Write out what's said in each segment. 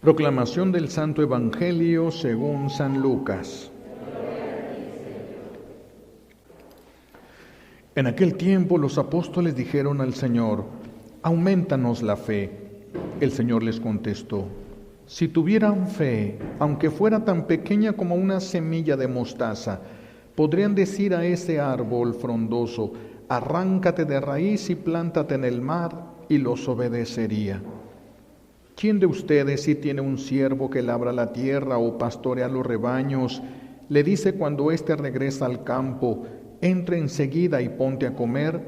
Proclamación del Santo Evangelio según San Lucas. En aquel tiempo los apóstoles dijeron al Señor: «Aumentanos la fe». El Señor les contestó: «Si tuvieran fe, aunque fuera tan pequeña como una semilla de mostaza, podrían decir a ese árbol frondoso: arráncate de raíz y plántate en el mar, y los obedecería. ¿Quién de ustedes, si tiene un siervo que labra la tierra o pastorea los rebaños, le dice cuando éste regresa al campo: entra enseguida y ponte a comer?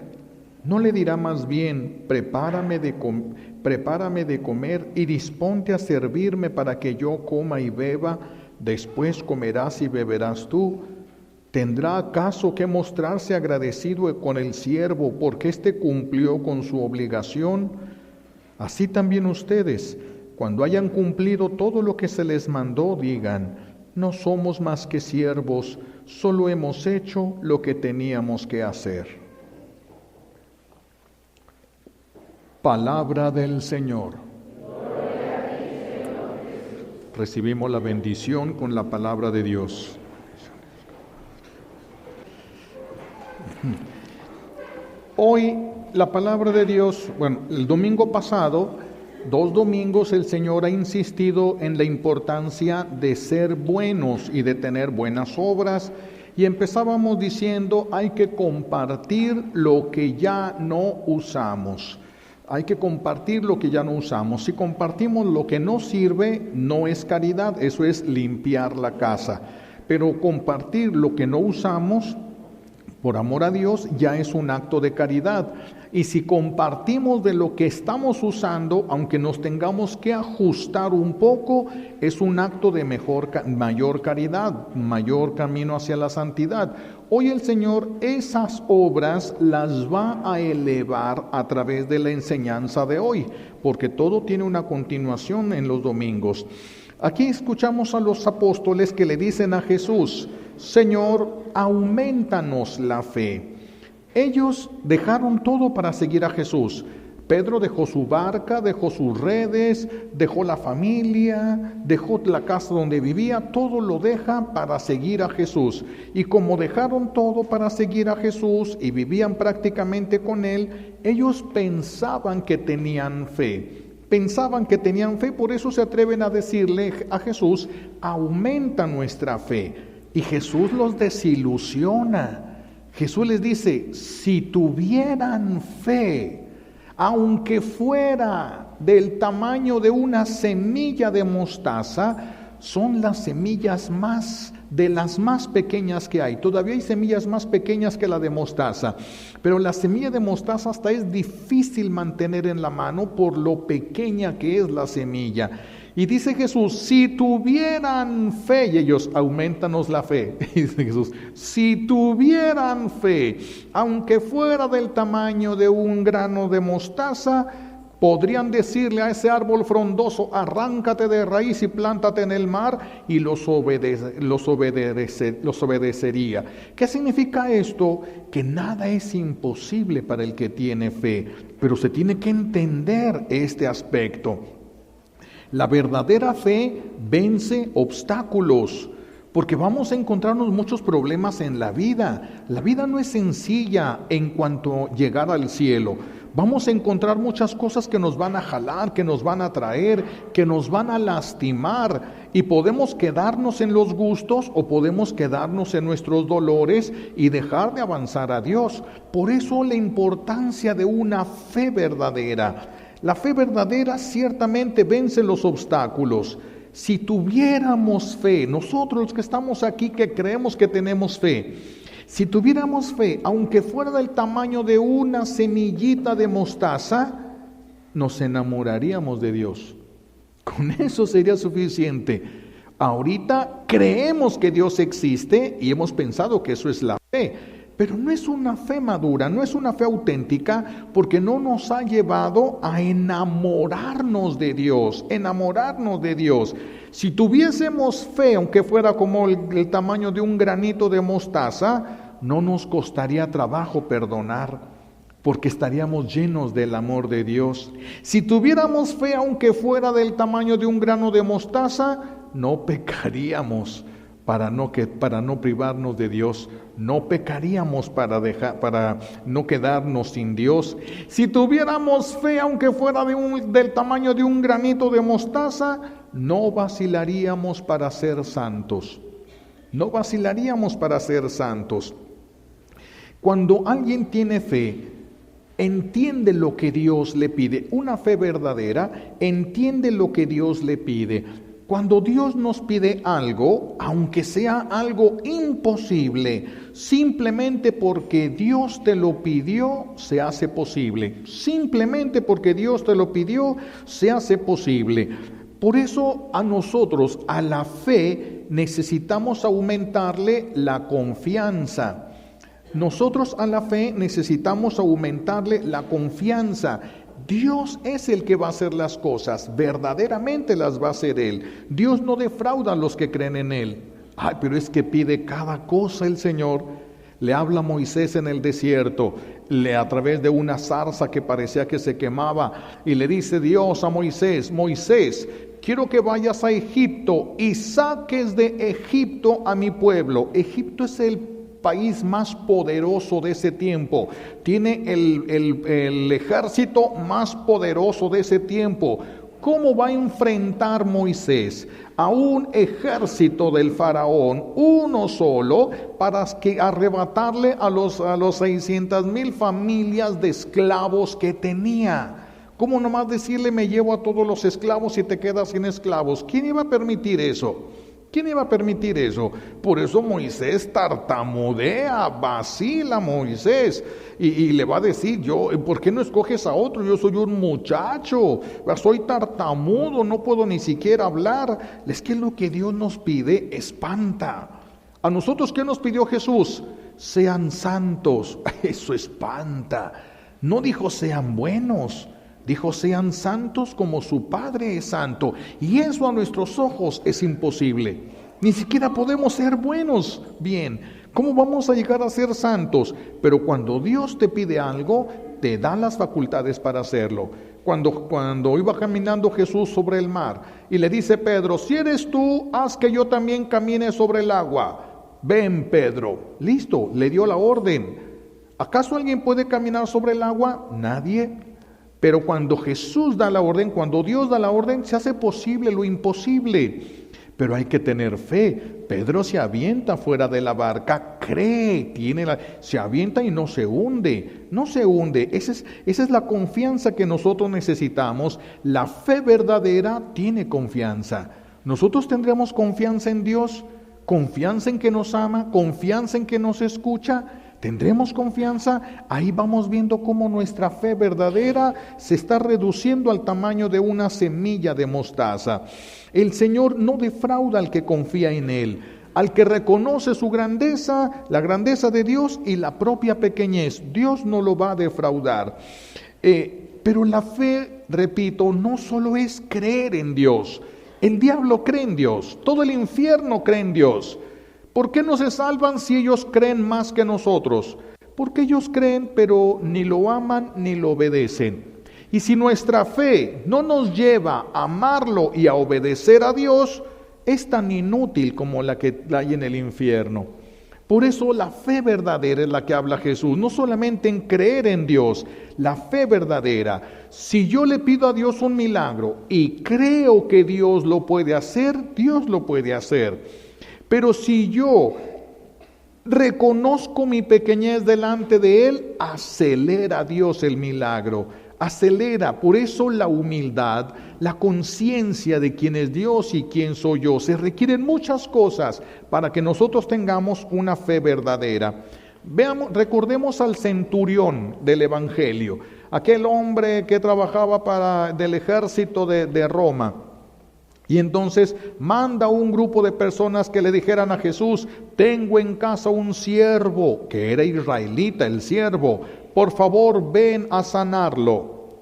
¿No le dirá más bien: prepárame de comer y disponte a servirme para que yo coma y beba? Después comerás y beberás tú. ¿Tendrá acaso que mostrarse agradecido con el siervo porque éste cumplió con su obligación? Así también ustedes, cuando hayan cumplido todo lo que se les mandó, digan: no somos más que siervos, solo hemos hecho lo que teníamos que hacer». Palabra del Señor. Recibimos la bendición con la palabra de Dios. Hoy la palabra de Dios, el domingo pasado, 2 domingos, el Señor ha insistido en la importancia de ser buenos y de tener buenas obras, y empezábamos diciendo: hay que compartir lo que ya no usamos. Hay que compartir lo que ya no usamos. Si compartimos lo que no sirve, no es caridad, eso es limpiar la casa. Pero compartir lo que no usamos, por amor a Dios, ya es un acto de caridad. Y si compartimos de lo que estamos usando, aunque nos tengamos que ajustar un poco, es un acto de mayor caridad, mayor camino hacia la santidad. Hoy el Señor esas obras las va a elevar a través de la enseñanza de hoy, porque todo tiene una continuación en los domingos. Aquí escuchamos a los apóstoles que le dicen a Jesús: Señor, aumentanos la fe. Ellos dejaron todo para seguir a Jesús. Pedro dejó su barca, dejó sus redes, dejó la familia, dejó la casa donde vivía, todo lo deja para seguir a Jesús. Y como dejaron todo para seguir a Jesús y vivían prácticamente con Él, ellos pensaban que tenían fe. Por eso se atreven a decirle a Jesús: aumenta nuestra fe. Y Jesús los desilusiona. Jesús les dice: si tuvieran fe, aunque fuera del tamaño de una semilla de mostaza, son las semillas de las más pequeñas que hay. Todavía hay semillas más pequeñas que la de mostaza, pero la semilla de mostaza hasta es difícil mantener en la mano por lo pequeña que es la semilla. Y dice Jesús: si tuvieran fe, y ellos: aumentanos la fe. Y dice Jesús: si tuvieran fe, aunque fuera del tamaño de un grano de mostaza, podrían decirle a ese árbol frondoso: arráncate de raíz y plántate en el mar, y los obedecería. ¿Qué significa esto? Que nada es imposible para el que tiene fe, pero se tiene que entender este aspecto. La verdadera fe vence obstáculos, porque vamos a encontrarnos muchos problemas en la vida. La vida no es sencilla en cuanto a llegar al cielo. Vamos a encontrar muchas cosas que nos van a jalar, que nos van a traer, que nos van a lastimar. Y podemos quedarnos en los gustos o podemos quedarnos en nuestros dolores y dejar de avanzar a Dios. Por eso la importancia de una fe verdadera. La fe verdadera ciertamente vence los obstáculos. Si tuviéramos fe, nosotros los que estamos aquí que creemos que tenemos fe, si tuviéramos fe, aunque fuera del tamaño de una semillita de mostaza, nos enamoraríamos de Dios. Con eso sería suficiente. Ahorita creemos que Dios existe y hemos pensado que eso es la fe, pero no es una fe madura, no es una fe auténtica, porque no nos ha llevado a enamorarnos de Dios, Si tuviésemos fe, aunque fuera como el tamaño de un granito de mostaza, no nos costaría trabajo perdonar. porque estaríamos llenos del amor de Dios. Si tuviéramos fe, aunque fuera del tamaño de un grano de mostaza, no pecaríamos para no privarnos de Dios. No pecaríamos para no quedarnos sin Dios. Si tuviéramos fe, aunque fuera del tamaño de un granito de mostaza, no vacilaríamos para ser santos. No vacilaríamos para ser santos. Cuando alguien tiene fe, entiende lo que Dios le pide. Una fe verdadera entiende lo que Dios le pide. Cuando Dios nos pide algo, aunque sea algo imposible, simplemente porque Dios te lo pidió, se hace posible. Simplemente porque Dios te lo pidió, se hace posible. Por eso a nosotros, a la fe, necesitamos aumentarle la confianza. Nosotros a la fe necesitamos aumentarle la confianza. Dios es el que va a hacer las cosas, verdaderamente las va a hacer Él. Dios no defrauda a los que creen en Él. Ay, pero es que pide cada cosa el Señor. Le habla a Moisés en el desierto, a través de una zarza que parecía que se quemaba, y le dice Dios a Moisés: Moisés, quiero que vayas a Egipto y saques de Egipto a mi pueblo. Egipto es el país más poderoso de ese tiempo, tiene el ejército más poderoso de ese tiempo. ¿Cómo va a enfrentar Moisés a un ejército del faraón, uno solo, para arrebatarle a los 600,000 familias de esclavos que tenía? ¿Cómo nomás decirle: me llevo a todos los esclavos y te quedas sin esclavos? ¿Quién iba a permitir eso? ¿Quién iba a permitir eso? Por eso Moisés tartamudea, vacila Moisés y le va a decir: ¿por qué no escoges a otro? Yo soy un muchacho, soy tartamudo, no puedo ni siquiera hablar. Es que lo que Dios nos pide espanta. A nosotros, ¿qué nos pidió Jesús? Sean santos. Eso espanta. No dijo sean buenos. Dijo: sean santos como su Padre es santo. Y eso a nuestros ojos es imposible. Ni siquiera podemos ser buenos. Bien, ¿cómo vamos a llegar a ser santos? Pero cuando Dios te pide algo, te da las facultades para hacerlo. Cuando iba caminando Jesús sobre el mar y le dice Pedro: si eres tú, haz que yo también camine sobre el agua. Ven, Pedro. Listo, le dio la orden. ¿Acaso alguien puede caminar sobre el agua? Nadie. Pero cuando Jesús da la orden, cuando Dios da la orden, se hace posible lo imposible. Pero hay que tener fe. Pedro se avienta fuera de la barca, cree, se avienta y no se hunde. No se hunde. Esa es la confianza que nosotros necesitamos. La fe verdadera tiene confianza. Nosotros tendremos confianza en Dios, confianza en que nos ama, confianza en que nos escucha. ¿Tendremos confianza? Ahí vamos viendo cómo nuestra fe verdadera se está reduciendo al tamaño de una semilla de mostaza. El Señor no defrauda al que confía en Él, al que reconoce su grandeza, la grandeza de Dios y la propia pequeñez. Dios no lo va a defraudar. Pero la fe, repito, no solo es creer en Dios. El diablo cree en Dios, todo el infierno cree en Dios. ¿Por qué no se salvan si ellos creen más que nosotros? Porque ellos creen, pero ni lo aman ni lo obedecen. Y si nuestra fe no nos lleva a amarlo y a obedecer a Dios, es tan inútil como la que hay en el infierno. Por eso la fe verdadera es la que habla Jesús, no solamente en creer en Dios, la fe verdadera. Si yo le pido a Dios un milagro y creo que Dios lo puede hacer, Dios lo puede hacer. Pero si yo reconozco mi pequeñez delante de Él, acelera Dios el milagro, acelera. Por eso la humildad, la conciencia de quién es Dios y quién soy yo. Se requieren muchas cosas para que nosotros tengamos una fe verdadera. Recordemos al centurión del Evangelio, aquel hombre que trabajaba del ejército de Roma. Y entonces manda un grupo de personas que le dijeran a Jesús: tengo en casa un siervo, que era israelita el siervo, por favor ven a sanarlo.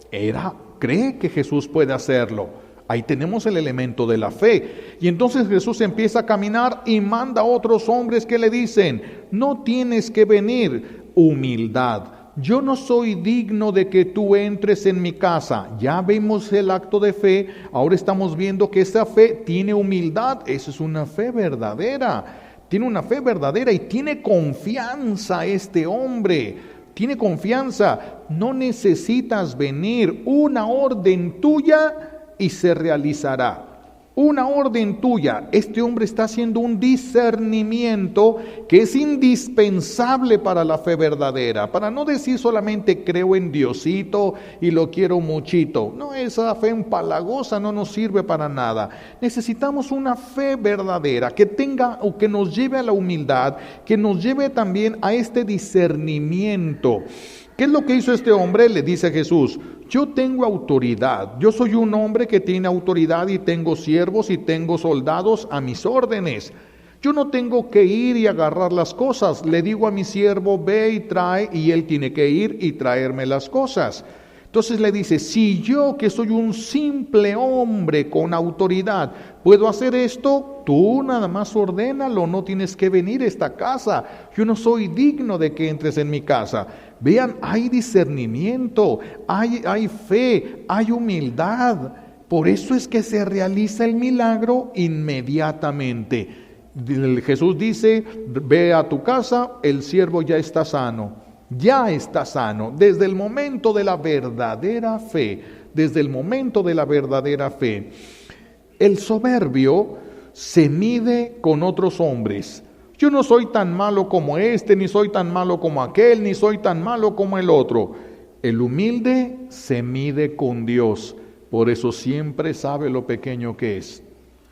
Cree que Jesús puede hacerlo. Ahí tenemos el elemento de la fe. Y entonces Jesús empieza a caminar y manda a otros hombres que le dicen: no tienes que venir, humildad. yo no soy digno de que tú entres en mi casa. Ya vemos el acto de fe, ahora estamos viendo que esa fe tiene humildad, esa es una fe verdadera. Tiene una fe verdadera y tiene confianza este hombre. Tiene confianza. No necesitas venir, una orden tuya y se realizará. Una orden tuya. Este hombre está haciendo un discernimiento que es indispensable para la fe verdadera. Para no decir solamente creo en Diosito y lo quiero muchito. No, esa fe empalagosa no nos sirve para nada. Necesitamos una fe verdadera que tenga o que nos lleve a la humildad, que nos lleve también a este discernimiento. ¿Qué es lo que hizo este hombre? Le dice a Jesús, yo tengo autoridad, yo soy un hombre que tiene autoridad y tengo siervos y tengo soldados a mis órdenes. Yo no tengo que ir y agarrar las cosas, le digo a mi siervo, ve y trae, y él tiene que ir y traerme las cosas. Entonces le dice, si yo que soy un simple hombre con autoridad puedo hacer esto, tú nada más ordénalo, no tienes que venir a esta casa, yo no soy digno de que entres en mi casa. Vean, hay discernimiento, hay fe, hay humildad, por eso es que se realiza el milagro inmediatamente. Jesús dice, ve a tu casa, el siervo ya está sano. Ya está sano, desde el momento de la verdadera fe, desde el momento de la verdadera fe. El soberbio se mide con otros hombres. Yo no soy tan malo como este, ni soy tan malo como aquel, ni soy tan malo como el otro. El humilde se mide con Dios, por eso siempre sabe lo pequeño que es.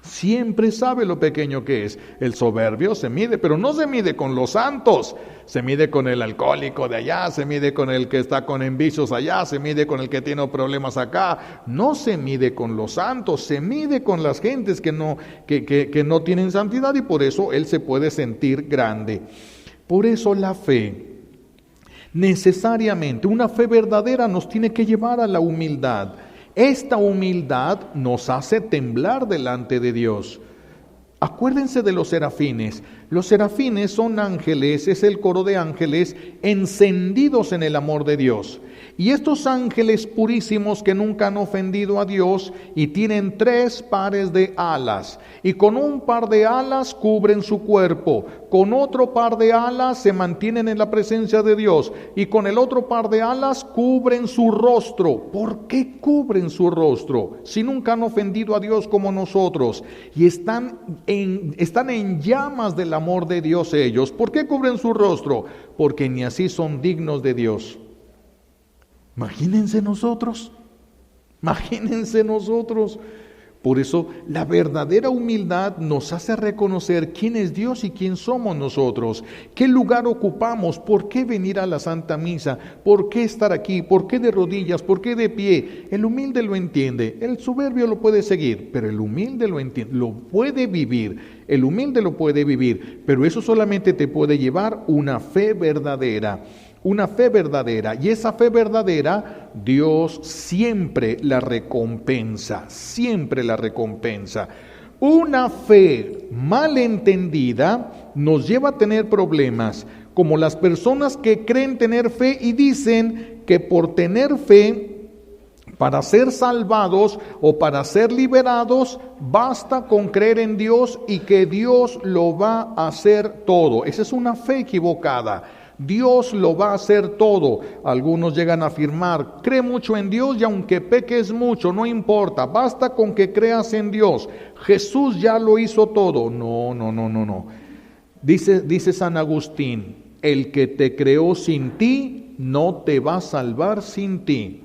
Siempre sabe lo pequeño que es. El soberbio se mide, pero no se mide con los santos. Se mide con el alcohólico de allá, se mide con el que está con envicios allá, se mide con el que tiene problemas acá. No se mide con los santos, se mide con las gentes que no tienen santidad, y por eso él se puede sentir grande. Por eso la fe, necesariamente, una fe verdadera nos tiene que llevar a la humildad. Esta humildad nos hace temblar delante de Dios. Acuérdense de los serafines. Los serafines son ángeles, es el coro de ángeles encendidos en el amor de Dios. Y estos ángeles purísimos que nunca han ofendido a Dios y tienen 3 pares de alas. Y con un par de alas cubren su cuerpo, con otro par de alas se mantienen en la presencia de Dios y con el otro par de alas cubren su rostro. ¿Por qué cubren su rostro? Si nunca han ofendido a Dios como nosotros y están en llamas del amor de Dios ellos. ¿Por qué cubren su rostro? Porque ni así son dignos de Dios. Imagínense nosotros. Por eso la verdadera humildad nos hace reconocer quién es Dios y quién somos nosotros, qué lugar ocupamos, por qué venir a la Santa Misa, por qué estar aquí, por qué de rodillas, por qué de pie. El humilde lo entiende, el soberbio lo puede seguir, pero el humilde lo entiende, lo puede vivir, el humilde lo puede vivir, pero eso solamente te puede llevar una fe verdadera. Una fe verdadera, y esa fe verdadera Dios siempre la recompensa, siempre la recompensa. Una fe mal entendida nos lleva a tener problemas, como las personas que creen tener fe y dicen que por tener fe, para ser salvados o para ser liberados, basta con creer en Dios y que Dios lo va a hacer todo. Esa es una fe equivocada. Dios lo va a hacer todo. Algunos llegan a afirmar, cree mucho en Dios y aunque peques mucho, no importa, basta con que creas en Dios. Jesús ya lo hizo todo. No. Dice San Agustín, el que te creó sin ti, no te va a salvar sin ti.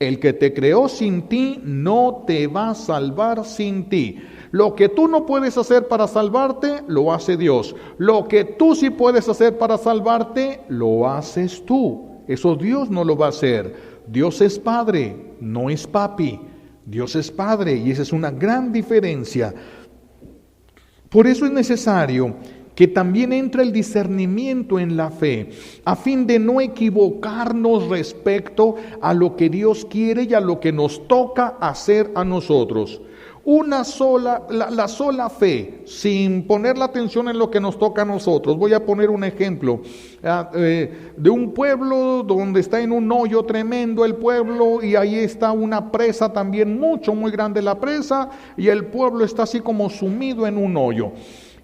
El que te creó sin ti, no te va a salvar sin ti. Lo que tú no puedes hacer para salvarte, lo hace Dios. Lo que tú sí puedes hacer para salvarte, lo haces tú. Eso Dios no lo va a hacer. Dios es Padre, no es papi. Dios es Padre y esa es una gran diferencia. Por eso es necesario que también entre el discernimiento en la fe, a fin de no equivocarnos respecto a lo que Dios quiere y a lo que nos toca hacer a nosotros. La sola fe, sin poner la atención en lo que nos toca a nosotros. Voy a poner un ejemplo de un pueblo donde está en un hoyo tremendo el pueblo, y ahí está una presa también muy grande la presa, y el pueblo está así como sumido en un hoyo.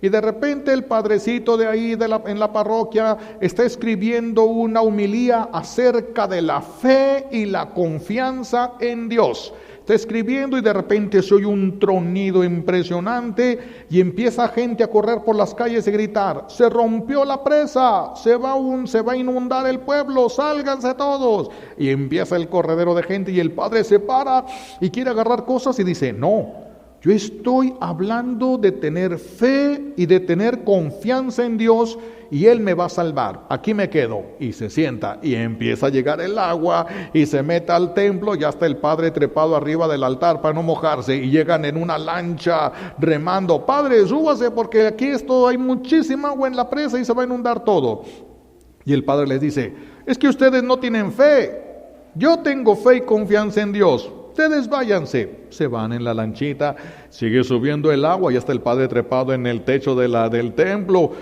Y de repente el padrecito de ahí en la parroquia está escribiendo una homilía acerca de la fe y la confianza en Dios. Está escribiendo y de repente se oye un tronido impresionante y empieza gente a correr por las calles y gritar: se rompió la presa, se va a inundar el pueblo, sálganse todos. Y empieza el corredero de gente y el padre se para y quiere agarrar cosas y dice: no, yo estoy hablando de tener fe y de tener confianza en Dios, y Él me va a salvar. Aquí me quedo. Y se sienta y empieza a llegar el agua y se mete al templo, y hasta el padre trepado arriba del altar para no mojarse, y llegan en una lancha remando: padre, súbase porque aquí hay muchísima agua en la presa y se va a inundar todo. Y el padre les dice: es que ustedes no tienen fe. Yo tengo fe y confianza en Dios. Ustedes váyanse. Se van en la lanchita, sigue subiendo el agua, y está el padre trepado en el techo del templo,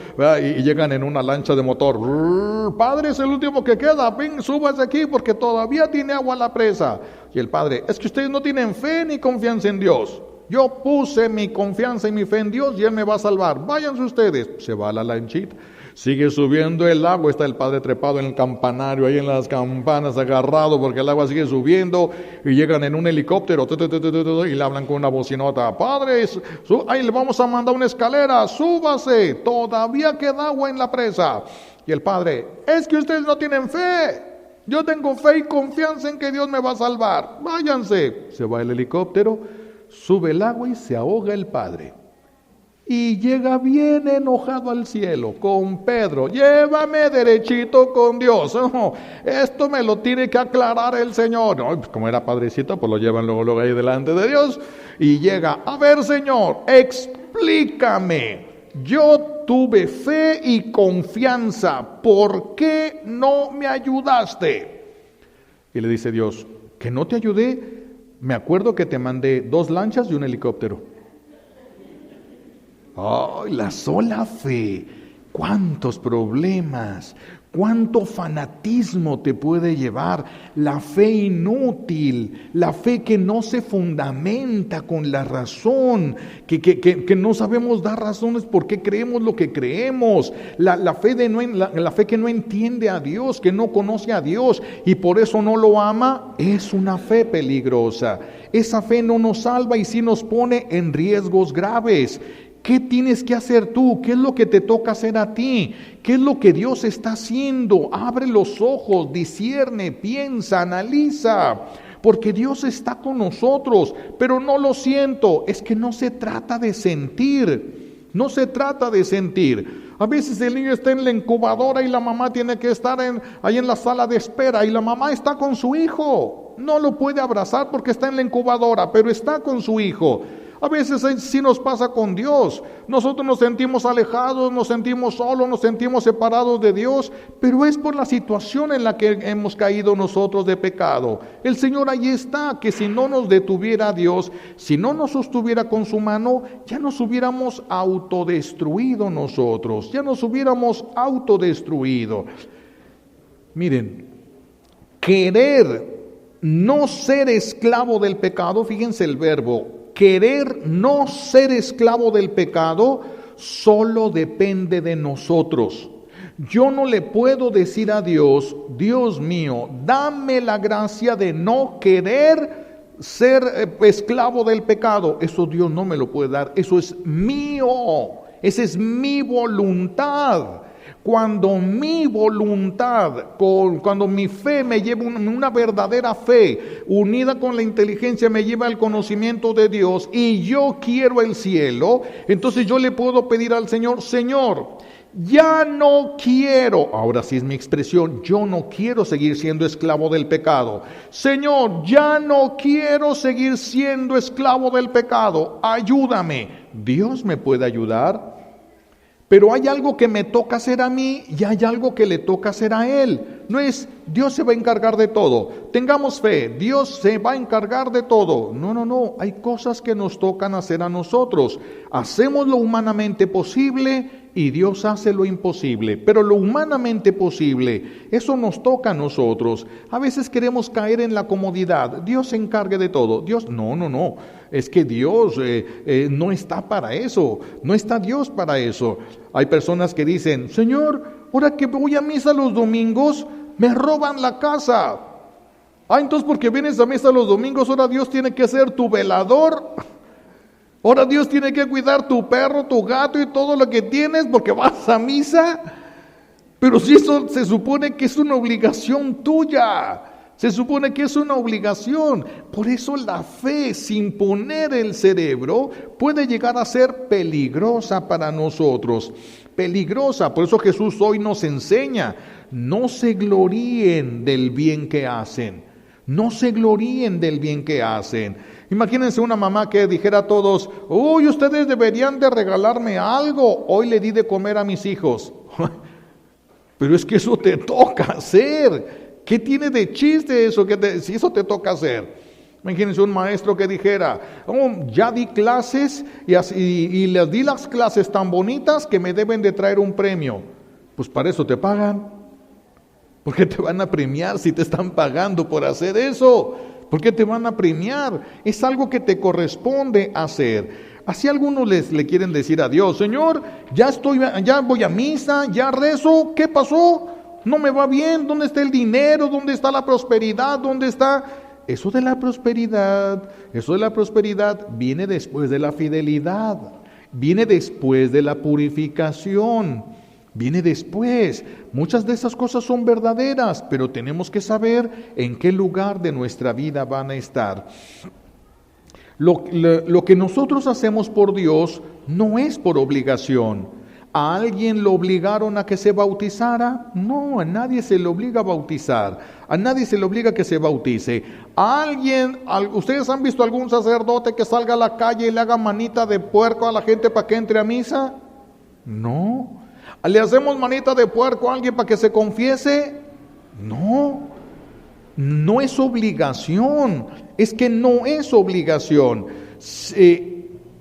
y llegan en una lancha de motor. Padre, es el último que queda, ven, súbase aquí porque todavía tiene agua la presa. Y el padre: es que ustedes no tienen fe ni confianza en Dios. Yo puse mi confianza y mi fe en Dios y Él me va a salvar. Váyanse ustedes. Se va a la lanchita. Sigue subiendo el agua, está el padre trepado en el campanario, ahí en las campanas, agarrado porque el agua sigue subiendo, y llegan en un helicóptero y le hablan con una bocinota: padre, ahí le vamos a mandar una escalera, súbase, todavía queda agua en la presa. Y el padre: es que ustedes no tienen fe. Yo tengo fe y confianza en que Dios me va a salvar. Váyanse. Se va el helicóptero, sube el agua y se ahoga el padre. Y llega bien enojado al cielo con Pedro: llévame derechito con Dios. Esto me lo tiene que aclarar el Señor. No, pues como era padrecito, pues lo llevan luego ahí delante de Dios. Y llega: a ver, Señor, explícame. Yo tuve fe y confianza. ¿Por qué no me ayudaste? Y le dice Dios: ¿que no te ayudé? Me acuerdo que te mandé 2 lanchas y un helicóptero. ¡Ay, la sola fe! ¡Cuántos problemas! ¡Cuánto fanatismo te puede llevar! La fe inútil, la fe que no se fundamenta con la razón, que no sabemos dar razones por qué creemos lo que creemos. La fe que no entiende a Dios, que no conoce a Dios y por eso no lo ama, es una fe peligrosa. Esa fe no nos salva y sí nos pone en riesgos graves. ¿Qué tienes que hacer tú? ¿Qué es lo que te toca hacer a ti? ¿Qué es lo que Dios está haciendo? Abre los ojos, discierne, piensa, analiza. Porque Dios está con nosotros, pero no lo siento. Es que no se trata de sentir. No se trata de sentir. A veces el niño está en la incubadora y la mamá tiene que estar ahí en la sala de espera, y la mamá está con su hijo. No lo puede abrazar porque está en la incubadora, pero está con su hijo. A veces sí nos pasa con Dios. Nosotros nos sentimos alejados, nos sentimos solos, nos sentimos separados de Dios, pero es por la situación en la que hemos caído nosotros de pecado. El Señor ahí está, que si no nos detuviera Dios, si no nos sostuviera con su mano, ya nos hubiéramos autodestruido nosotros, ya nos hubiéramos autodestruido. Miren, querer no ser esclavo del pecado, fíjense el verbo, querer no ser esclavo del pecado solo depende de nosotros. Yo no le puedo decir a Dios: Dios mío, dame la gracia de no querer ser esclavo del pecado. Eso Dios no me lo puede dar. Eso es mío. Esa es mi voluntad. Cuando mi voluntad, cuando mi fe me lleva, una verdadera fe unida con la inteligencia me lleva al conocimiento de Dios y yo quiero el cielo, entonces yo le puedo pedir al Señor: Señor, ya no quiero, ahora sí es mi expresión, yo no quiero seguir siendo esclavo del pecado. Señor, ya no quiero seguir siendo esclavo del pecado, ayúdame. Dios me puede ayudar. Pero hay algo que me toca hacer a mí y hay algo que le toca hacer a él. No es Dios se va a encargar de todo. Tengamos fe, Dios se va a encargar de todo. No. Hay cosas que nos tocan hacer a nosotros. Hacemos lo humanamente posible y Dios hace lo imposible. Pero lo humanamente posible, eso nos toca a nosotros. A veces queremos caer en la comodidad. Dios se encargue de todo. Dios, no. Es que Dios no está para eso. No está Dios para eso. Hay personas que dicen, Señor, ahora que voy a misa los domingos, me roban la casa. Entonces porque vienes a misa los domingos, ahora Dios tiene que ser tu velador. Ahora Dios tiene que cuidar tu perro, tu gato y todo lo que tienes porque vas a misa. Pero si eso se supone que es una obligación tuya. Se supone que es una obligación. Por eso la fe, sin poner el cerebro, puede llegar a ser peligrosa para nosotros. Peligrosa. Por eso Jesús hoy nos enseña, no se gloríen del bien que hacen. No se gloríen del bien que hacen. Imagínense una mamá que dijera a todos, uy, ustedes deberían de regalarme algo. Hoy le di de comer a mis hijos. Pero es que eso te toca hacer. ¿Qué tiene de chiste eso? Si eso te toca hacer. Imagínense un maestro que dijera, ya di clases y les di las clases tan bonitas que me deben de traer un premio. Pues para eso te pagan. ¿Por qué te van a premiar si te están pagando por hacer eso? ¿Por qué te van a premiar? Es algo que te corresponde hacer. Así algunos le quieren decir a Dios, Señor, ya voy a misa, ya rezo, ¿qué pasó? No me va bien, ¿dónde está el dinero? ¿Dónde está la prosperidad? ¿Dónde está? Eso de la prosperidad viene después de la fidelidad, viene después de la purificación, viene después. Muchas de esas cosas son verdaderas, pero tenemos que saber en qué lugar de nuestra vida van a estar. Lo que nosotros hacemos por Dios no es por obligación. ¿A alguien lo obligaron a que se bautizara? No, a nadie se le obliga a bautizar. A nadie se le obliga a que se bautice. ¿Ustedes han visto algún sacerdote que salga a la calle y le haga manita de puerco a la gente para que entre a misa? No. ¿Le hacemos manita de puerco a alguien para que se confiese? No. No es obligación. Es que no es obligación.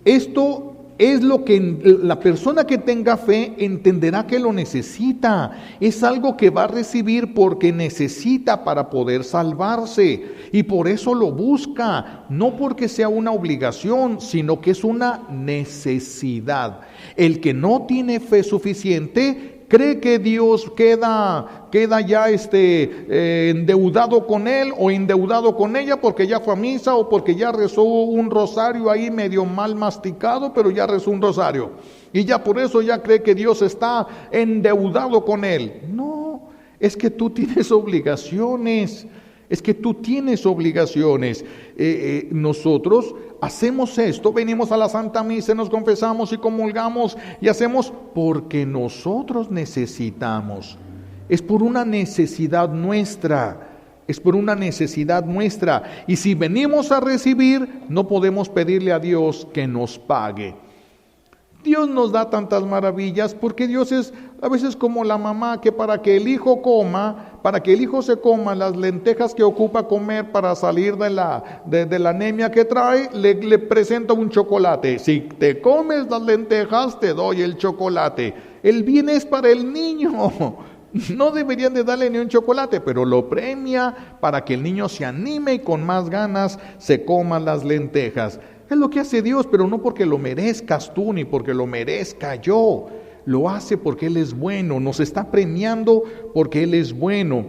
Esto es lo que la persona que tenga fe entenderá que lo necesita. Es algo que va a recibir porque necesita para poder salvarse. Y por eso lo busca. No porque sea una obligación, sino que es una necesidad. El que no tiene fe suficiente cree que Dios queda ya endeudado con él o endeudado con ella porque ya fue a misa o porque ya rezó un rosario ahí medio mal masticado, pero ya rezó un rosario. Y ya por eso ya cree que Dios está endeudado con él. No, es que tú tienes obligaciones. Nosotros hacemos esto, venimos a la Santa Misa, nos confesamos y comulgamos y hacemos porque nosotros necesitamos. Es por una necesidad nuestra. Y si venimos a recibir, no podemos pedirle a Dios que nos pague. Dios nos da tantas maravillas porque Dios es a veces como la mamá que para que el hijo se coma las lentejas que ocupa comer para salir de la anemia que trae, le presenta un chocolate. Si te comes las lentejas, te doy el chocolate. El bien es para el niño. No deberían de darle ni un chocolate, pero lo premia para que el niño se anime y con más ganas se coma las lentejas. Es lo que hace Dios, pero no porque lo merezcas tú ni porque lo merezca yo. Lo hace porque Él es bueno, nos está premiando porque Él es bueno.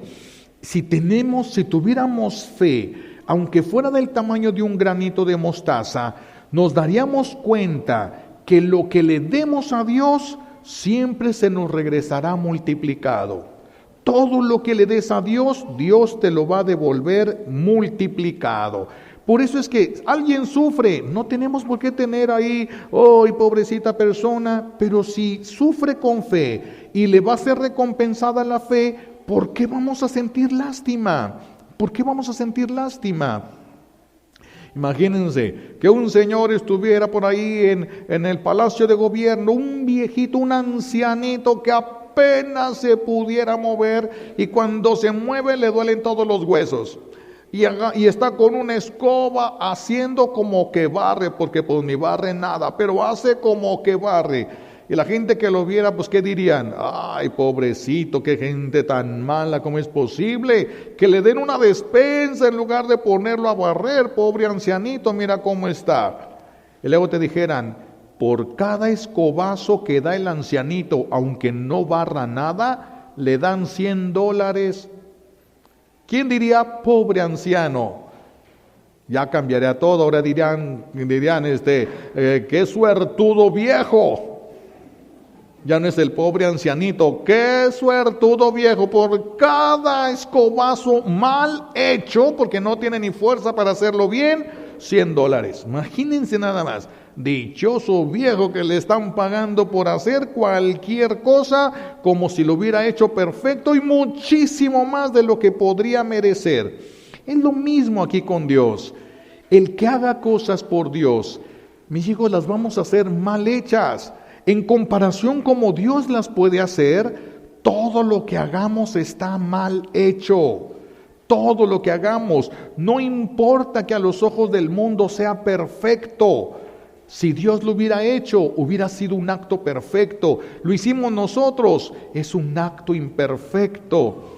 Si tuviéramos fe, aunque fuera del tamaño de un granito de mostaza, nos daríamos cuenta que lo que le demos a Dios siempre se nos regresará multiplicado. Todo lo que le des a Dios, Dios te lo va a devolver multiplicado. Por eso es que alguien sufre, no tenemos por qué tener ahí, pobrecita persona, pero si sufre con fe y le va a ser recompensada la fe, ¿por qué vamos a sentir lástima? Imagínense que un señor estuviera por ahí en el palacio de gobierno, un viejito, un ancianito que apenas se pudiera mover y cuando se mueve le duelen todos los huesos. Y está con una escoba haciendo como que barre, porque pues ni barre nada, pero hace como que barre. Y la gente que lo viera, pues ¿qué dirían? Ay, pobrecito, qué gente tan mala, ¿cómo es posible que le den una despensa en lugar de ponerlo a barrer? Pobre ancianito, mira cómo está. Y luego te dijeran, por cada escobazo que da el ancianito, aunque no barra nada, le dan $100. ¿Quién diría, pobre anciano? Ya cambiaría todo, ahora dirían qué suertudo viejo. Ya no es el pobre ancianito, qué suertudo viejo, por cada escobazo mal hecho, porque no tiene ni fuerza para hacerlo bien, $100. Imagínense nada más. Dichoso viejo que le están pagando por hacer cualquier cosa como si lo hubiera hecho perfecto y muchísimo más de lo que podría merecer. Es lo mismo aquí con Dios. El que haga cosas por Dios, mis hijos, las vamos a hacer mal hechas. En comparación como Dios las puede hacer, todo lo que hagamos está mal hecho. Todo lo que hagamos, no importa que a los ojos del mundo sea perfecto. Si Dios lo hubiera hecho, hubiera sido un acto perfecto. Lo hicimos nosotros, es un acto imperfecto.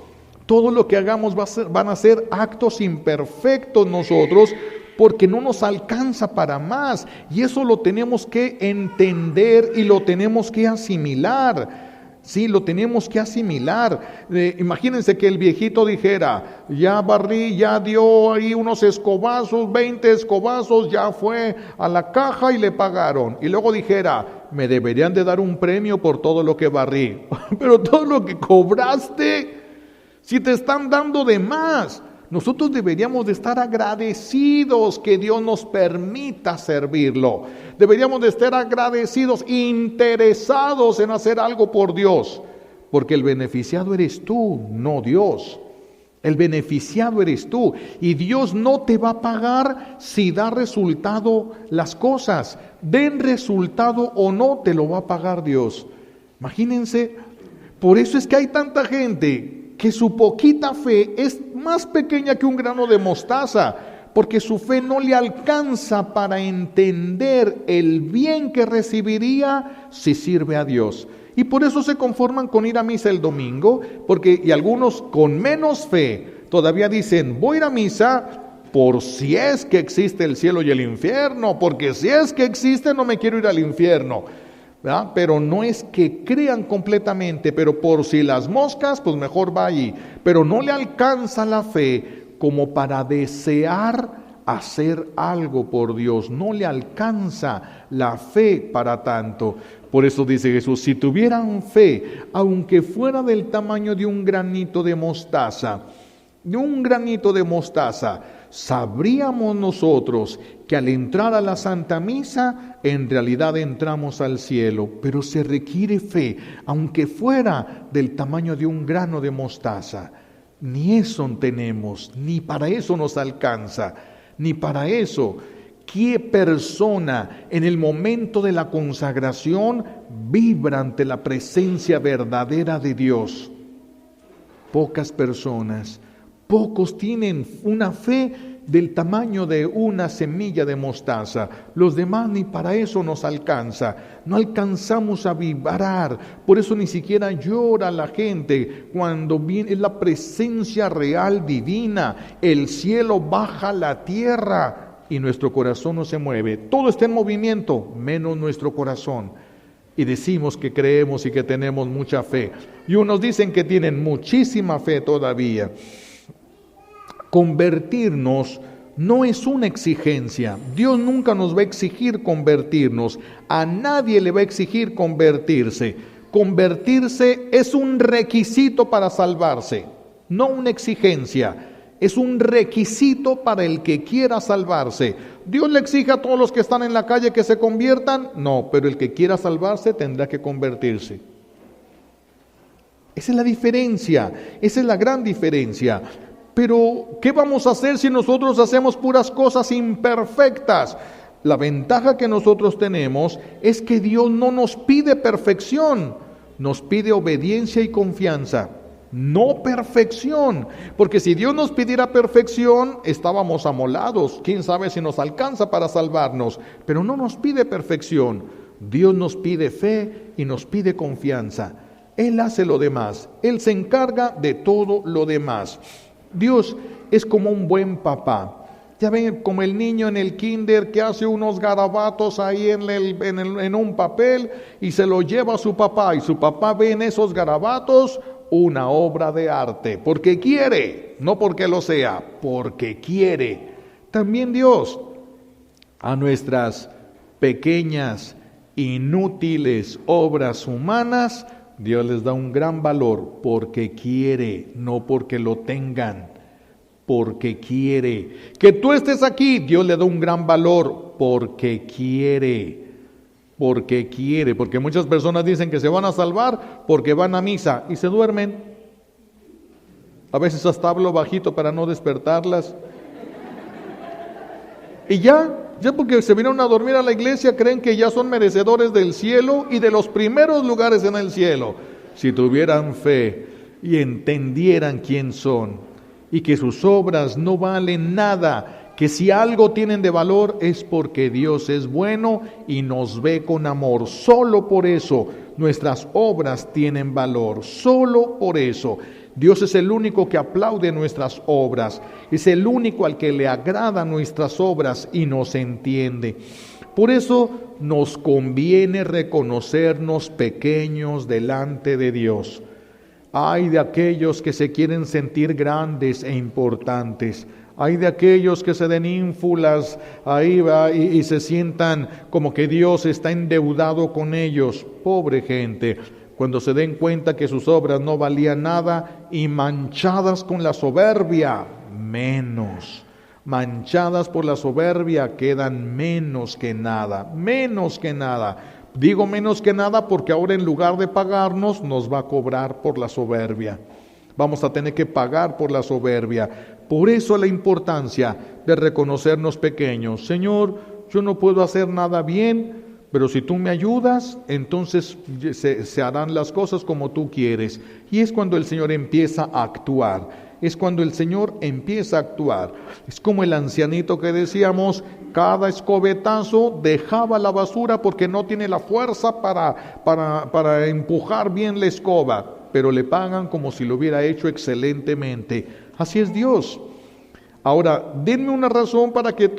Todo lo que hagamos van a ser actos imperfectos nosotros, porque no nos alcanza para más. Y eso lo tenemos que entender y lo tenemos que asimilar. Sí, lo tenemos que asimilar. Imagínense que el viejito dijera, ya barrí, ya dio ahí unos escobazos, 20 escobazos, ya fue a la caja y le pagaron. Y luego dijera, me deberían de dar un premio por todo lo que barrí. Pero todo lo que cobraste, si te están dando de más. Nosotros deberíamos de estar agradecidos que Dios nos permita servirlo. Deberíamos de estar agradecidos, interesados en hacer algo por Dios. Porque el beneficiado eres tú, no Dios. El beneficiado eres tú. Y Dios no te va a pagar si da resultado las cosas. Den resultado o no, te lo va a pagar Dios. Imagínense, por eso es que hay tanta gente que su poquita fe es más pequeña que un grano de mostaza, porque su fe no le alcanza para entender el bien que recibiría si sirve a Dios. Y por eso se conforman con ir a misa el domingo, y algunos con menos fe todavía dicen, voy a ir a misa por si es que existe el cielo y el infierno, porque si es que existe no me quiero ir al infierno. ¿verdad? Pero no es que crean completamente, pero por si las moscas, pues mejor va allí. Pero no le alcanza la fe como para desear hacer algo por Dios. No le alcanza la fe para tanto. Por eso dice Jesús, si tuvieran fe, aunque fuera del tamaño de un granito de mostaza, sabríamos nosotros que al entrar a la Santa Misa, en realidad entramos al cielo, pero se requiere fe, aunque fuera del tamaño de un grano de mostaza. Ni eso tenemos, ni para eso nos alcanza, ni para eso. ¿Qué persona en el momento de la consagración vibra ante la presencia verdadera de Dios? Pocas personas. Pocos tienen una fe del tamaño de una semilla de mostaza. Los demás ni para eso nos alcanza. No alcanzamos a vibrar. Por eso ni siquiera llora la gente cuando viene la presencia real divina. El cielo baja a la tierra y nuestro corazón no se mueve. Todo está en movimiento, menos nuestro corazón. Y decimos que creemos y que tenemos mucha fe. Y unos dicen que tienen muchísima fe todavía. Convertirnos no es una exigencia. Dios nunca nos va a exigir convertirnos. A nadie le va a exigir convertirse. Convertirse es un requisito para salvarse, no una exigencia. Es un requisito para el que quiera salvarse. ¿Dios le exige a todos los que están en la calle que se conviertan? No, pero el que quiera salvarse tendrá que convertirse. Esa es la diferencia, esa es la gran diferencia. Pero, ¿qué vamos a hacer si nosotros hacemos puras cosas imperfectas? La ventaja que nosotros tenemos es que Dios no nos pide perfección, nos pide obediencia y confianza, no perfección. Porque si Dios nos pidiera perfección, estábamos amolados. Quién sabe si nos alcanza para salvarnos, pero no nos pide perfección. Dios nos pide fe y nos pide confianza. Él hace lo demás, Él se encarga de todo lo demás. Dios es como un buen papá. Ya ven, como el niño en el kinder que hace unos garabatos ahí en un papel y se lo lleva a su papá, y su papá ve en esos garabatos una obra de arte, porque quiere, no porque lo sea, porque quiere. También Dios a nuestras pequeñas, inútiles obras humanas, Dios les da un gran valor porque quiere, no porque lo tengan, porque quiere. Que tú estés aquí, Dios le da un gran valor porque quiere, porque muchas personas dicen que se van a salvar porque van a misa y se duermen. A veces hasta hablo bajito para no despertarlas. Y ya porque se vinieron a dormir a la iglesia, creen que ya son merecedores del cielo y de los primeros lugares en el cielo. Si tuvieran fe y entendieran quién son y que sus obras no valen nada, que si algo tienen de valor es porque Dios es bueno y nos ve con amor. Solo por eso nuestras obras tienen valor, solo por eso. Dios es el único que aplaude nuestras obras, es el único al que le agradan nuestras obras y nos entiende. Por eso nos conviene reconocernos pequeños delante de Dios. Ay de aquellos que se quieren sentir grandes e importantes. Hay de aquellos que se den ínfulas ahí y se sientan como que Dios está endeudado con ellos. Pobre gente, cuando se den cuenta que sus obras no valían nada y manchadas con la soberbia, menos. Manchadas por la soberbia quedan menos que nada, menos que nada. Digo menos que nada porque ahora en lugar de pagarnos nos va a cobrar por la soberbia. Vamos a tener que pagar por la soberbia. Por eso la importancia de reconocernos pequeños. Señor, yo no puedo hacer nada bien, pero si tú me ayudas, entonces se harán las cosas como tú quieres. Y es cuando el Señor empieza a actuar. Es cuando el Señor empieza a actuar. Es como el ancianito que decíamos, cada escobetazo dejaba la basura porque no tiene la fuerza para empujar bien la escoba, pero le pagan como si lo hubiera hecho excelentemente. Así es Dios. Ahora, denme una razón para que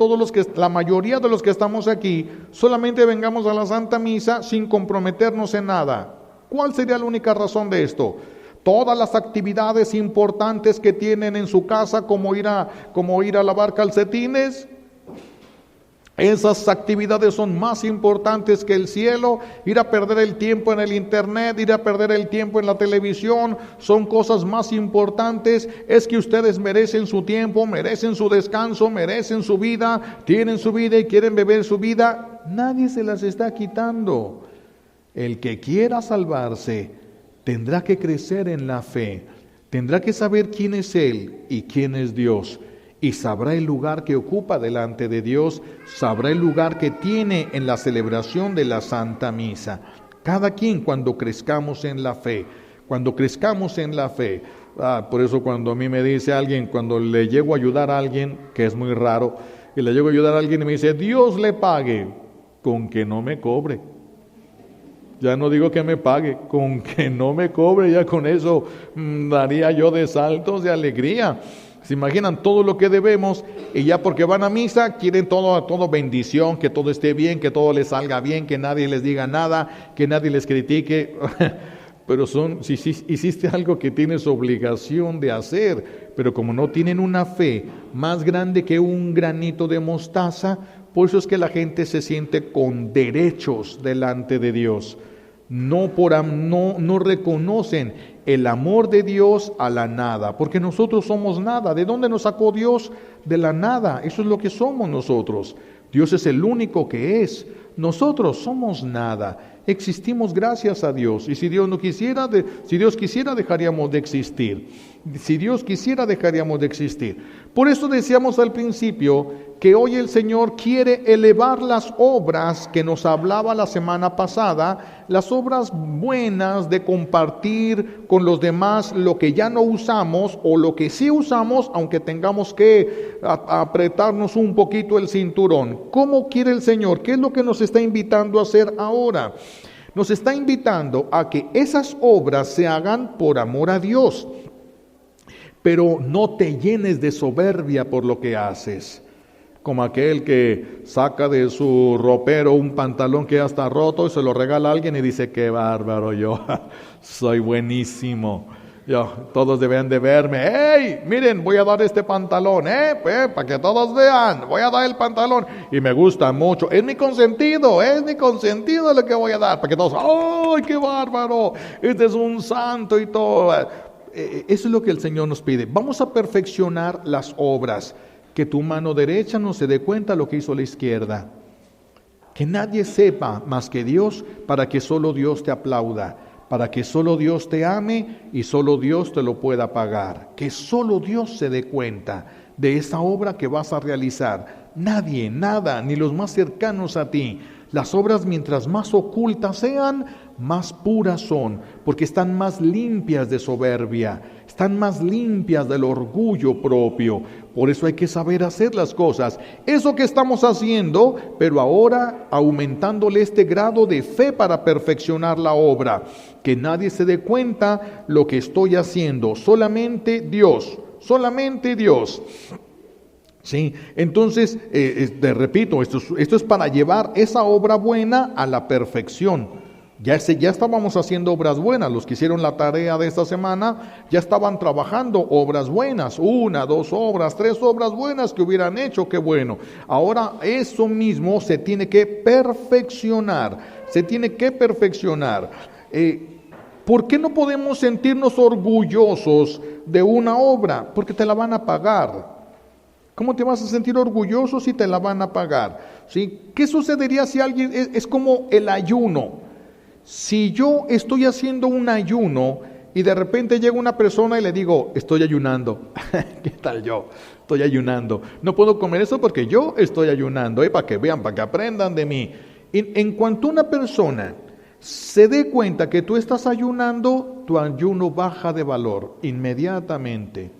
la mayoría de los que estamos aquí, solamente vengamos a la Santa Misa sin comprometernos en nada. ¿Cuál sería la única razón de esto? Todas las actividades importantes que tienen en su casa, como ir a lavar calcetines, esas actividades son más importantes que el cielo. Ir a perder el tiempo en el internet, ir a perder el tiempo en la televisión, son cosas más importantes. Es que ustedes merecen su tiempo, merecen su descanso, merecen su vida, tienen su vida y quieren beber su vida. Nadie se las está quitando. El que quiera salvarse tendrá que crecer en la fe, tendrá que saber quién es Él y quién es Dios. Y sabrá el lugar que ocupa delante de Dios, sabrá el lugar que tiene en la celebración de la Santa Misa. Cada quien cuando crezcamos en la fe, por eso cuando a mí me dice alguien, cuando le llego a ayudar a alguien, que es muy raro, y le llego a ayudar a alguien y me dice, Dios le pague, con que no me cobre. Ya no digo que me pague, con que no me cobre, ya con eso daría yo de saltos de alegría. ¿Se imaginan todo lo que debemos? Y ya porque van a misa, quieren todo bendición, que todo esté bien, que todo les salga bien, que nadie les diga nada, que nadie les critique. Pero si hiciste algo que tienes obligación de hacer, pero como no tienen una fe más grande que un granito de mostaza, por eso es que la gente se siente con derechos delante de Dios. No reconocen el amor de Dios a la nada, porque nosotros somos nada. ¿De dónde nos sacó Dios? De la nada. Eso es lo que somos nosotros. Dios es el único que es. Nosotros somos nada. Existimos gracias a Dios. Y si Dios no quisiera, si Dios quisiera, dejaríamos de existir. Si Dios quisiera, dejaríamos de existir. Por eso decíamos al principio que hoy el Señor quiere elevar las obras que nos hablaba la semana pasada, las obras buenas de compartir con los demás lo que ya no usamos o lo que sí usamos, aunque tengamos que apretarnos un poquito el cinturón. ¿Cómo quiere el Señor? ¿Qué es lo que nos está invitando a hacer ahora? Nos está invitando a que esas obras se hagan por amor a Dios, pero no te llenes de soberbia por lo que haces. Como aquel que saca de su ropero un pantalón que ya está roto y se lo regala a alguien y dice, qué bárbaro, yo soy buenísimo. Todos deben de verme. ¡Hey! Miren, voy a dar este pantalón, para que todos vean. Voy a dar el pantalón. Y me gusta mucho. Es mi consentido lo que voy a dar. Para que todos, ¡ay, qué bárbaro! Este es un santo y todo. Eso es lo que el Señor nos pide. Vamos a perfeccionar las obras. Que tu mano derecha no se dé cuenta lo que hizo la izquierda. Que nadie sepa más que Dios, para que solo Dios te aplauda. Para que solo Dios te ame y solo Dios te lo pueda pagar. Que solo Dios se dé cuenta de esa obra que vas a realizar. Nadie, nada, ni los más cercanos a ti. Las obras, mientras más ocultas sean, más puras son, porque están más limpias de soberbia, están más limpias del orgullo propio. Por eso hay que saber hacer las cosas. Eso que estamos haciendo, pero ahora aumentándole este grado de fe para perfeccionar la obra. Que nadie se dé cuenta lo que estoy haciendo, solamente Dios, solamente Dios. Sí, entonces, te repito, esto es para llevar esa obra buena a la perfección. Ya estábamos haciendo obras buenas. Los que hicieron la tarea de esta semana ya estaban trabajando obras buenas, 1, 2 obras, 3 obras buenas que hubieran hecho, qué bueno. Ahora eso mismo se tiene que perfeccionar, ¿Por qué no podemos sentirnos orgullosos de una obra? Porque te la van a pagar. ¿Cómo te vas a sentir orgulloso si te la van a pagar? ¿Sí? ¿Qué sucedería si alguien, es como el ayuno? Si yo estoy haciendo un ayuno y de repente llega una persona y le digo, estoy ayunando. ¿Qué tal yo? Estoy ayunando. No puedo comer eso porque yo estoy ayunando. Para que vean, para que aprendan de mí. En cuanto una persona se dé cuenta que tú estás ayunando, tu ayuno baja de valor inmediatamente.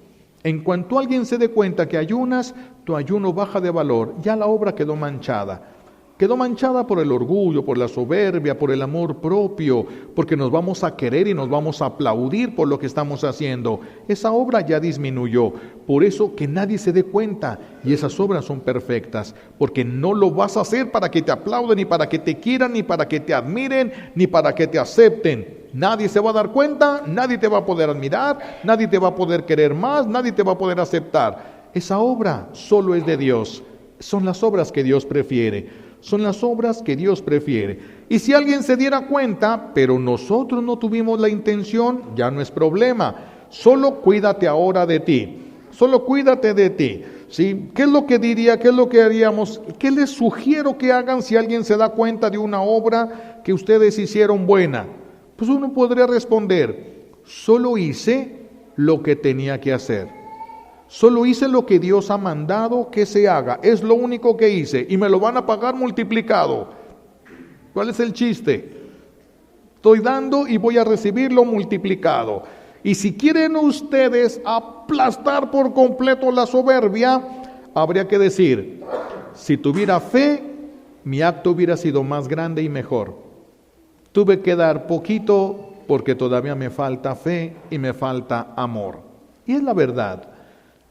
En cuanto alguien se dé cuenta que ayunas, tu ayuno baja de valor. Ya la obra quedó manchada. Quedó manchada por el orgullo, por la soberbia, por el amor propio, porque nos vamos a querer y nos vamos a aplaudir por lo que estamos haciendo. Esa obra ya disminuyó. Por eso que nadie se dé cuenta. Y esas obras son perfectas, porque no lo vas a hacer para que te aplauden, ni para que te quieran, ni para que te admiren, ni para que te acepten. Nadie se va a dar cuenta, nadie te va a poder admirar, nadie te va a poder querer más, nadie te va a poder aceptar. Esa obra solo es de Dios. Son las obras que Dios prefiere. Son las obras que Dios prefiere. Y si alguien se diera cuenta, pero nosotros no tuvimos la intención, ya no es problema. Solo cuídate ahora de ti. Solo cuídate de ti. ¿Sí? ¿Qué es lo que diría? ¿Qué es lo que haríamos? ¿Qué les sugiero que hagan si alguien se da cuenta de una obra que ustedes hicieron buena? Pues uno podría responder, solo hice lo que tenía que hacer. Solo hice lo que Dios ha mandado que se haga. Es lo único que hice. Y me lo van a pagar multiplicado. ¿Cuál es el chiste? Estoy dando y voy a recibirlo multiplicado. Y si quieren ustedes aplastar por completo la soberbia, habría que decir, si tuviera fe, mi acto hubiera sido más grande y mejor. Tuve que dar poquito porque todavía me falta fe y me falta amor. Y es la verdad.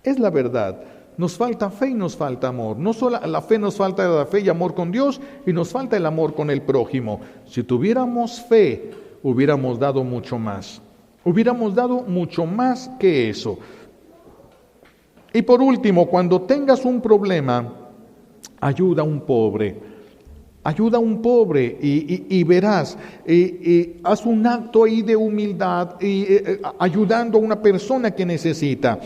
Es la verdad, nos falta fe y nos falta amor. No solo la fe, nos falta la fe y amor con Dios, y nos falta el amor con el prójimo. Si tuviéramos fe, hubiéramos dado mucho más. Hubiéramos dado mucho más que eso. Y por último, cuando tengas un problema, ayuda a un pobre. Ayuda a un pobre y verás, haz un acto ahí de humildad, ayudando a una persona que necesita.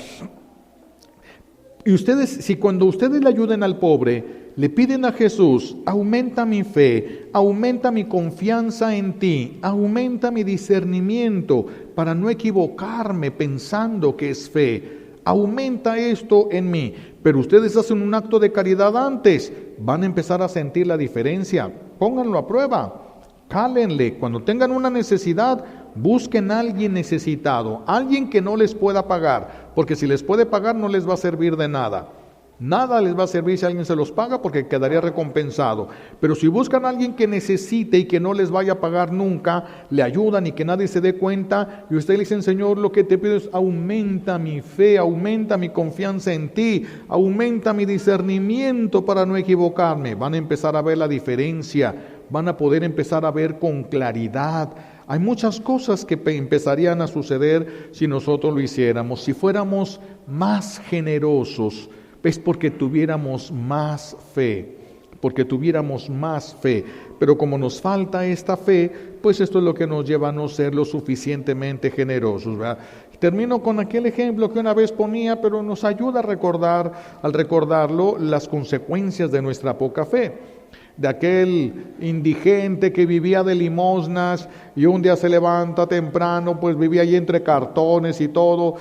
Y ustedes, si cuando ustedes le ayuden al pobre, Le piden a Jesús: aumenta mi fe, aumenta mi confianza en ti, aumenta mi discernimiento para no equivocarme pensando que es fe. Aumenta esto en mí. Pero ustedes hacen un acto de caridad antes, van a empezar a sentir la diferencia. Pónganlo a prueba, cálenle. Cuando tengan una necesidad, busquen a alguien necesitado, alguien que no les pueda pagar, porque si les puede pagar no les va a servir de nada. Nada les va a servir si alguien se los paga, porque quedaría recompensado. Pero si buscan a alguien que necesite y que no les vaya a pagar nunca, le ayudan y que nadie se dé cuenta, y usted le dice: Señor, lo que te pido es aumenta mi fe, aumenta mi confianza en ti, aumenta mi discernimiento para no equivocarme. Van a empezar a ver la diferencia, van a poder empezar a ver con claridad. Hay muchas cosas que empezarían a suceder si nosotros lo hiciéramos, si fuéramos más generosos. Es porque tuviéramos más fe, pero como nos falta esta fe, pues esto es lo que nos lleva a no ser lo suficientemente generosos, ¿verdad? Termino con aquel ejemplo que una vez ponía, pero nos ayuda a recordar, al recordarlo, las consecuencias de nuestra poca fe. De aquel indigente que vivía de limosnas y un día se levanta temprano, pues vivía ahí entre cartones y todo,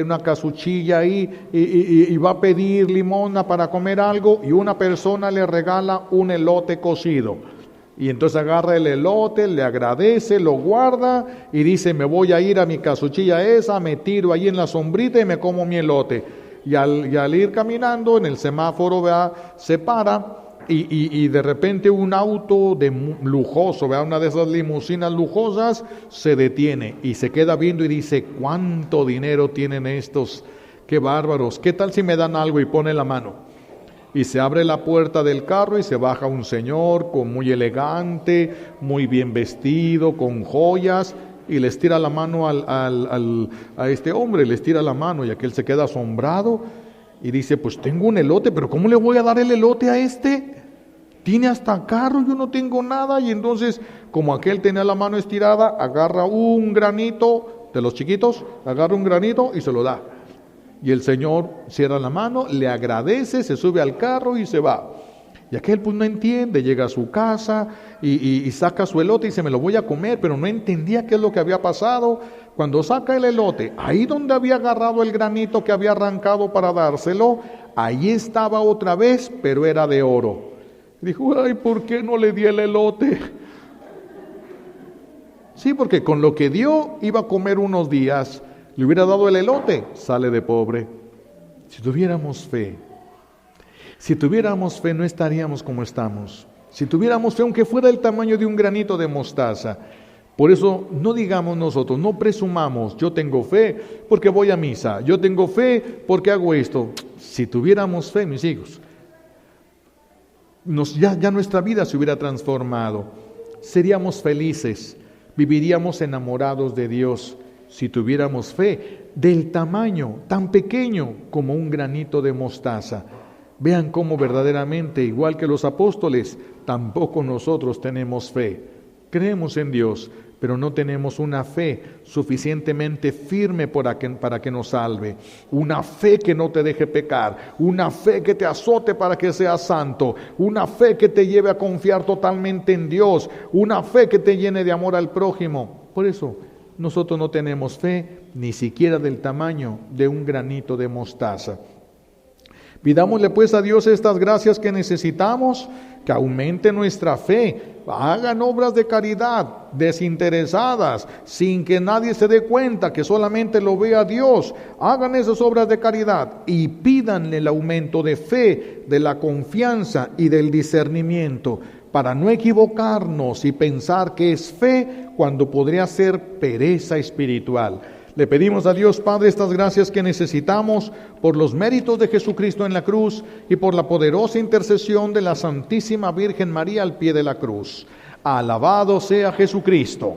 una casuchilla ahí, y va a pedir limosna para comer algo, y una persona le regala un elote cocido. Y entonces agarra el elote, le agradece, lo guarda y dice: me voy a ir a mi casuchilla esa, me tiro ahí en la sombrita y me como mi elote. Y al ir caminando en el semáforo, ¿verdad?, se para. Y de repente un auto lujoso, ¿verdad?, una de esas limusinas lujosas, se detiene y se queda viendo y dice: ¿cuánto dinero tienen estos? ¡Qué bárbaros! ¿Qué tal si me dan algo? Y pone la mano. Y se abre la puerta del carro y se baja un señor muy elegante, muy bien vestido, con joyas, y les tira la mano a este hombre, les tira la mano, y aquel se queda asombrado y dice: pues tengo un elote, pero ¿cómo le voy a dar el elote a este? Tiene hasta carro, yo no tengo nada. Y entonces, como aquel tenía la mano estirada, agarra un granito de los chiquitos, agarra un granito y se lo da. Y el señor cierra la mano, le agradece, se sube al carro y se va. Y aquel pues no entiende, llega a su casa y saca su elote y dice: me lo voy a comer, pero no entendía qué es lo que había pasado. Cuando saca el elote, ahí donde había agarrado el granito que había arrancado para dárselo, ahí estaba otra vez, pero era de oro. Dijo: ay, ¿por qué no le di el elote? Sí, porque con lo que dio iba a comer unos días. Le hubiera dado el elote, sale de pobre. Si tuviéramos fe no estaríamos como estamos. Si tuviéramos fe, aunque fuera del tamaño de un granito de mostaza. Por eso no digamos nosotros, no presumamos: yo tengo fe porque voy a misa, yo tengo fe porque hago esto. Si tuviéramos fe, mis hijos, ya nuestra vida se hubiera transformado. Seríamos felices, viviríamos enamorados de Dios. Si tuviéramos fe del tamaño tan pequeño como un granito de mostaza. Vean cómo verdaderamente, igual que los apóstoles, tampoco nosotros tenemos fe. Creemos en Dios, pero no tenemos una fe suficientemente firme para que nos salve. Una fe que no te deje pecar, una fe que te azote para que seas santo, una fe que te lleve a confiar totalmente en Dios, una fe que te llene de amor al prójimo. Por eso nosotros no tenemos fe ni siquiera del tamaño de un granito de mostaza. Pidámosle pues a Dios estas gracias que necesitamos, que aumente nuestra fe. Hagan obras de caridad desinteresadas, sin que nadie se dé cuenta, que solamente lo vea Dios. Hagan esas obras de caridad y pídanle el aumento de fe, de la confianza y del discernimiento, para no equivocarnos y pensar que es fe cuando podría ser pereza espiritual. Le pedimos a Dios Padre estas gracias que necesitamos por los méritos de Jesucristo en la cruz y por la poderosa intercesión de la Santísima Virgen María al pie de la cruz. Alabado sea Jesucristo.